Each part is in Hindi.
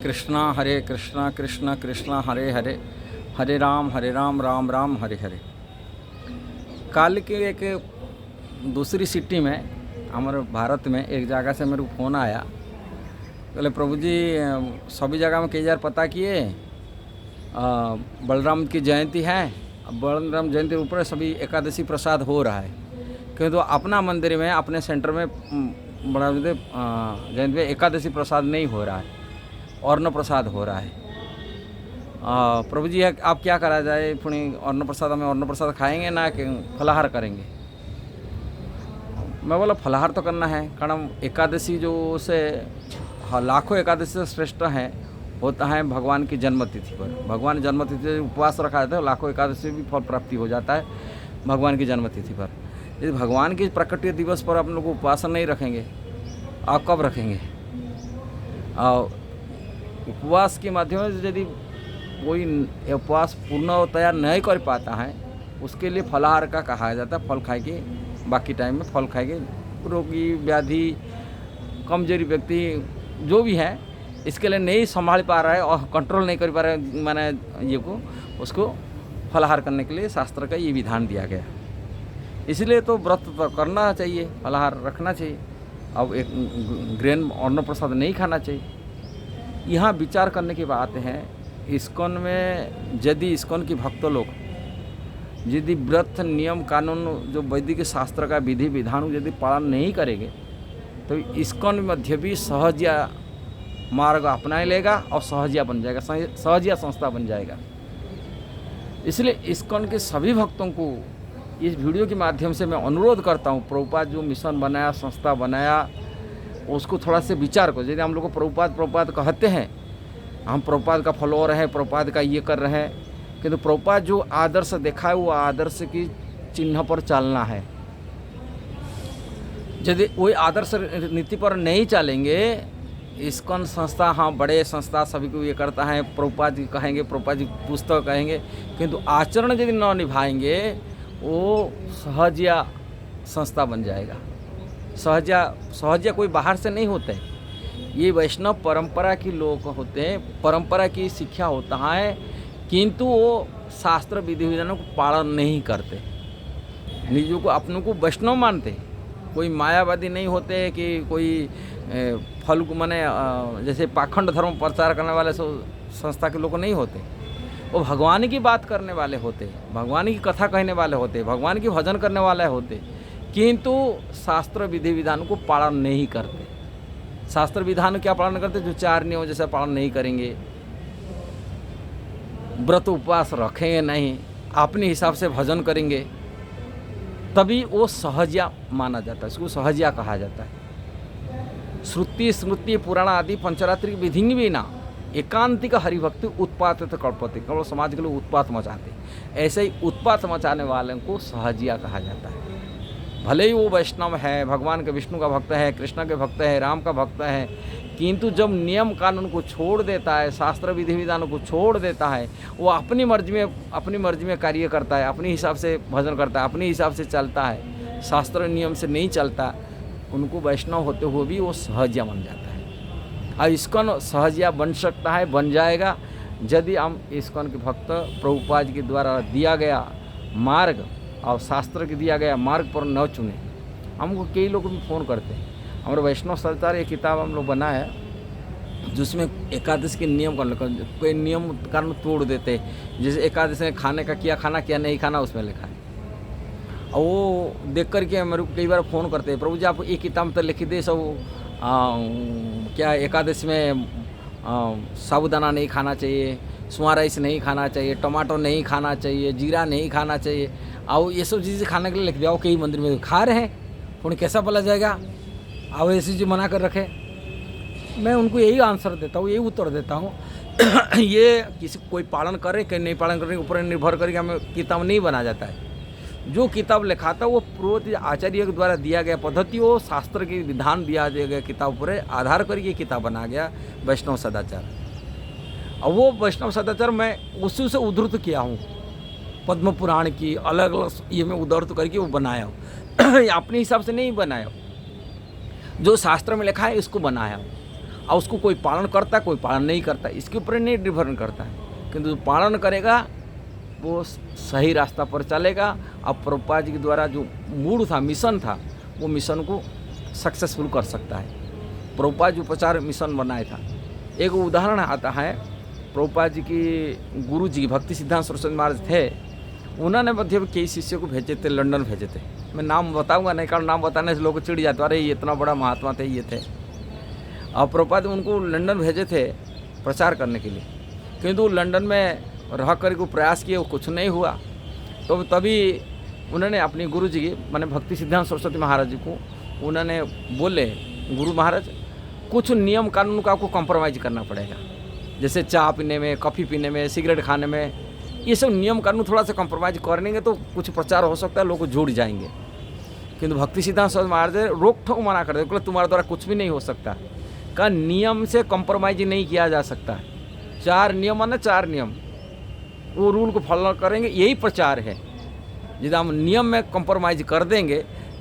कृष्णा हरे कृष्णा कृष्णा कृष्णा हरे हरे, हरे राम राम राम हरे हरे। कल के एक दूसरी सिटी में हमारे भारत में एक जगह से मेरे को फ़ोन आया, बोले प्रभु जी सभी जगह में कई बार पता किए बलराम की जयंती है, बलराम जयंती के ऊपर सभी एकादशी प्रसाद हो रहा है, किंतु तो अपना मंदिर में अपने सेंटर में बलराम जयंती में एकादशी प्रसाद नहीं हो रहा है, अन्न प्रसाद हो रहा है। प्रभु जी आप क्या करा जाए, पुणी अन्न प्रसाद में अन्न प्रसाद खाएंगे ना कि फलाहार करेंगे। मैं बोला फलाहार तो करना है, कारण एकादशी जो से लाखों एकादशी से श्रेष्ठ है होता है भगवान की जन्मतिथि पर। भगवान जन्मतिथि पर उपवास रखा जाता है, लाखों एकादशी भी फल प्राप्ति हो जाता है भगवान की जन्मतिथि पर। यदि भगवान की प्रकटीय दिवस पर आप लोग उपवास नहीं रखेंगे, आप कब रखेंगे? उपवास के माध्यम से यदि कोई उपवास पूर्ण तैयार नहीं कर पाता है, उसके लिए फलाहार का कहा जाता है। फल खाएंगे, बाकी टाइम में फल खाएंगे। रोगी, व्याधि, कमजोरी व्यक्ति जो भी है, इसके लिए नहीं संभाल पा रहा है और कंट्रोल नहीं कर पा रहा है, मैंने ये को उसको फलाहार करने के लिए शास्त्र का ये विधान दिया गया। इसलिए तो व्रत तो करना चाहिए, फलाहार रखना चाहिए। अब एक ग्रेन अन्न प्रसाद नहीं खाना चाहिए। यहाँ विचार करने की बात है, इस्कॉन में यदि इस्कॉन की भक्त लोग यदि व्रत नियम कानून जो वैदिक शास्त्र का विधि विधान यदि पालन नहीं करेंगे तो इस्कॉन मध्य भी सहजिया मार्ग अपना लेगा और सहजिया बन जाएगा, सहजिया संस्था बन जाएगा। इसलिए इस्कॉन के सभी भक्तों को इस वीडियो के माध्यम से मैं अनुरोध करता हूँ, प्रभुपाद जो मिशन बनाया, संस्था बनाया, उसको थोड़ा से विचार करो। यदि हम लोग को प्रभुपाद कहते हैं, हम प्रभुपाद का फॉलोअर हैं, प्रभुपाद का ये कर रहे हैं, किंतु प्रभुपाद जो आदर्श देखा है वो आदर्श की चिन्ह पर चलना है। यदि वही आदर्श नीति पर नहीं चलेंगे, इस्कॉन संस्था हाँ बड़े संस्था सभी को ये करता है, प्रभुपाद जी कहेंगे, प्रभुपाद जी पुस्तक कहेंगे, किंतु आचरण यदि न निभाएंगे वो सहजिया संस्था बन जाएगा। सहजिया कोई बाहर से नहीं होते, ये वैष्णव परंपरा के लोग होते हैं, परंपरा की शिक्षा होता है, किंतु वो शास्त्र विधि विधानों को पालन नहीं करते, निजों को अपनों को वैष्णव मानते। कोई मायावादी नहीं होते कि कोई फल को माने जैसे पाखंड धर्म प्रचार करने वाले संस्था के लोग नहीं होते। वो भगवान की बात करने वाले होते, भगवान की कथा कहने वाले होते, भगवान की भजन करने वाले होते, किंतु शास्त्र विधि विधान को पालन नहीं करते। शास्त्र विधान क्या पालन करते? जो चार नियम जैसे पालन नहीं करेंगे, व्रत उपवास रखेंगे नहीं, अपने हिसाब से भजन करेंगे, तभी वो सहजिया माना जाता है, इसको सहजिया कहा जाता है। श्रुति स्मृति पुराण आदि पंचरात्रि विधि भी ना एकांतिक हरिभक्ति उत्पात कल्पते, केवल समाज के लोग उत्पात मचाते, ऐसे ही उत्पात मचाने वाले को सहजिया कहा जाता है। भले ही वो वैष्णव है, भगवान के विष्णु का भक्त है, कृष्ण के भक्त है, राम का भक्त है, किंतु जब नियम कानून को छोड़ देता है, शास्त्र विधि विधानों को छोड़ देता है, वो अपनी मर्जी में कार्य करता है, अपने हिसाब से भजन करता है, अपने हिसाब से चलता है, शास्त्र नियम से नहीं चलता, उनको वैष्णव होते हुए भी वो सहजिया बन जाता है। और इस्कॉन सहजिया बन सकता है, बन जाएगा, यदि हम इस्कॉन के भक्त प्रभुपाद के द्वारा दिया गया मार्ग और शास्त्र के दिया गया मार्ग पर न चुने। हमको कई लोग भी फ़ोन करते हैं, हमारे वैष्णव सरकार एक किताब हम लोग बनाया जिसमें एकादशी के नियम कोई नियम कारण तोड़ देते, जैसे एकादशी में खाने का क्या खाना क्या नहीं खाना उसमें लिखा है, और वो देख करके मेरे को कई बार फ़ोन करते हैं, प्रभु जी आप एक किताब तो लिख दे सब क्या एकादशी में साबुदाना नहीं खाना चाहिए, सुआ राइस नहीं खाना चाहिए, टमाटो नहीं खाना चाहिए, जीरा नहीं खाना चाहिए, और ये सब चीज़ें खाने के लिए लिख दिया। वो कई मंदिर में खा रहे हैं, पुण्य कैसा बोला जाएगा? और ऐसी चीज़ मना कर रखे। मैं उनको यही आंसर देता हूँ, यही उत्तर देता हूँ ये किसी कोई पालन करे कि नहीं पालन करने के ऊपर निर्भर करके हमें किताब नहीं बना जाता है। जो किताब लिखा था वो पूर्व आचार्य के द्वारा दिया गया पद्धति, वो शास्त्र के विधान दिया गया किताब पर आधार करके किताब बना गया वैष्णव सदाचार। और वो वैष्णव सदाचार मैं उसी से उद्धृत किया हूँ, पद्म पुराण की अलग अलग ये मैं उद्धृत करके वो बनाया हूँ अपने हिसाब से नहीं बनाया, जो शास्त्र में लिखा है इसको बनाया हूँ। और उसको कोई पालन करता है, कोई पालन नहीं करता, इसके ऊपर नहीं निर्भर करता है। किंतु जो पालन करेगा वो सही रास्ता पर चलेगा। और प्रभुपाद जी के द्वारा जो मूड था, मिशन था, वो मिशन को सक्सेसफुल कर सकता है। प्रभुपाद जी उपचार मिशन बनाया था। एक उदाहरण आता है, प्रभुपाद जी की गुरु जी भक्ति सिद्धांत सरस्वती महाराज थे, उन्होंने मध्य कई शिष्यों को भेजे थे, लंदन भेजे थे। मैं नाम बताऊंगा नहीं, कारण नाम बताने से लोग चिढ़ जाते, अरे ये इतना बड़ा महात्मा थे, ये थे। और प्रभुपाद उनको लंदन भेजे थे प्रचार करने के लिए, किंतु लंदन में रह कर को प्रयास किए, वो कुछ नहीं हुआ। तो तभी उन्होंने अपनी गुरु जी माने भक्ति सिद्धांत सरस्वती महाराज जी को उन्होंने बोले, गुरु महाराज कुछ नियम कानून का आपको कॉम्प्रोमाइज़ करना पड़ेगा, जैसे चाय पीने में, कॉफ़ी पीने में, सिगरेट खाने में, ये सब नियम कानून थोड़ा सा कॉम्प्रोमाइज़ करेंगे तो कुछ प्रचार हो सकता है, लोग जुड़ जाएंगे। किंतु भक्ति सिद्धांत सरस्वती महाराज रोक ठोक मना कर दे, तुम्हारे द्वारा कुछ भी नहीं हो सकता। का नियम से कॉम्प्रोमाइज़ नहीं किया जा सकता। 4 नियम है ना, 4 नियम, वो रूल को फॉलो करेंगे, यही प्रचार है। यदि हम नियम में कॉम्प्रोमाइज़ कर देंगे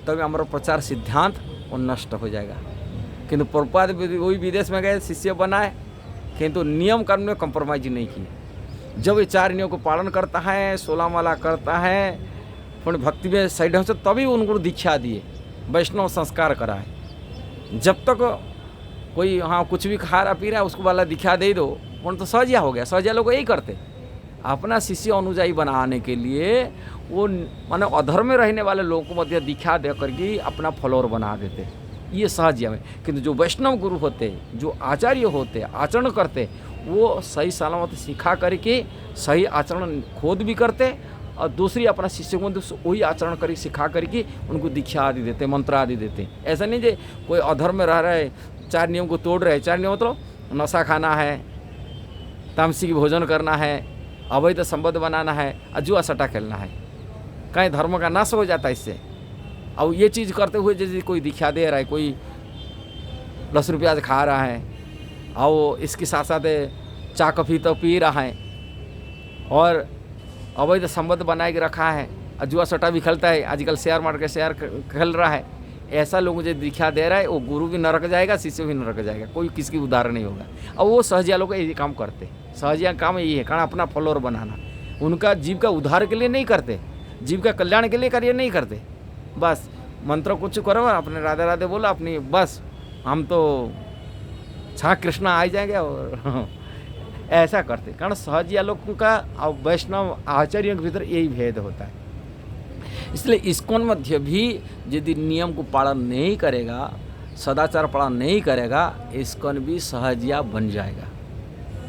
तभी हमारा प्रचार सिद्धांत वो नष्ट हो जाएगा। किंतु प्रभुपाद वही विदेश में गए, शिष्य बनाए, किंतु नियम कानून में कॉम्प्रोमाइज़ नहीं किए। जब ये 4 नियम को पालन करता है, 16 माला करता है, फिर भक्ति में सही ढंग से, तभी उनको दीक्षा दिए, वैष्णव संस्कार कराए। जब तक कोई हाँ कुछ भी खा रहा पी रहा है उसको वाला दीक्षा दे दो, उन तो सहजिया हो गया। सहजिया लोग यही करते, अपना शिष्य अनुयायी बनाने के लिए वो माने अधर्म में रहने वाले लोगों को मध्य दीक्षा दे करके अपना फॉलोअर बना देते, ये सहजिया में। किंतु जो वैष्णव गुरु होते, जो आचार्य होते, आचरण करते, वो सही सलामत सिखा करके सही आचरण खुद भी करते और दूसरी अपना शिष्य को वही आचरण करके सिखा करके उनको दीक्षा आदि देते, मंत्र आदि देते। ऐसा नहीं जो कोई अधर्म में रह रहे, 4 नियम को तोड़ रहे। 4 नियम मतलब नशा खाना है, तामसिक भोजन करना है, अवैध संबंध बनाना है और जुआ सट्टा खेलना है, कहीं धर्म का नाश हो जाता है इससे। और ये चीज़ करते हुए जैसे कोई दीक्षा दे रहा है, कोई लहसुन प्याज खा रहा है और इसके साथ साथ चाय कॉफ़ी तो पी रहा है और अवैध संबंध बना के रखा है और जुआ सट्टा भी खेलता है, आजकल शेयर मार्केट शेयर खेल रहा है, ऐसा लोगों जो दीक्षा दे रहा है वो गुरु भी नरक जाएगा, शिष्य भी नरक जाएगा, कोई किसकी उदाहरण नहीं होगा। और वो सहजिया लोग यही काम करते, सहजिया काम यही है, कारण अपना फॉलोअर बनाना। उनका जीव का उद्धार के लिए नहीं करते, जीव का कल्याण के लिए कार्य नहीं करते। बस मंत्र कुछ करो, अपने राधे राधे बोलो अपनी, बस हम तो छाक कृष्णा आ जाएंगे और ऐसा करते। कारण सहजिया लोगों का और वैष्णव आचार्यों के भीतर यही भेद होता है। इसलिए इस्कॉन मध्य भी यदि नियम को पालन नहीं करेगा, सदाचार पालन नहीं करेगा, इस्कॉन भी सहजिया बन जाएगा।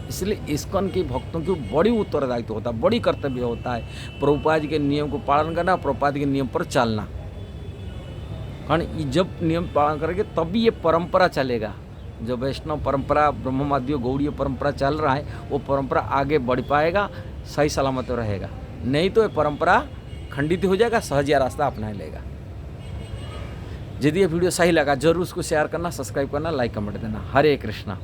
इसलिए इस्कॉन के भक्तों की बड़ी उत्तरदायित्व होता है, बड़ी कर्तव्य होता है प्रभुपाद के नियम को पालन करना, प्रभुपाद के नियम पर चलना। कारण जब नियम पालन करेंगे तभी ये परंपरा चलेगा। जो वैष्णव परंपरा, ब्रह्मवादी गौड़ीय परंपरा चल रहा है, वो परंपरा आगे बढ़ पाएगा, सही सलामत रहेगा। नहीं तो ये परंपरा खंडित हो जाएगा, सहजिया रास्ता अपना लेगा। यदि ये वीडियो सही लगा जरूर उसको शेयर करना, सब्सक्राइब करना, लाइक कमेंट देना। हरे कृष्णा।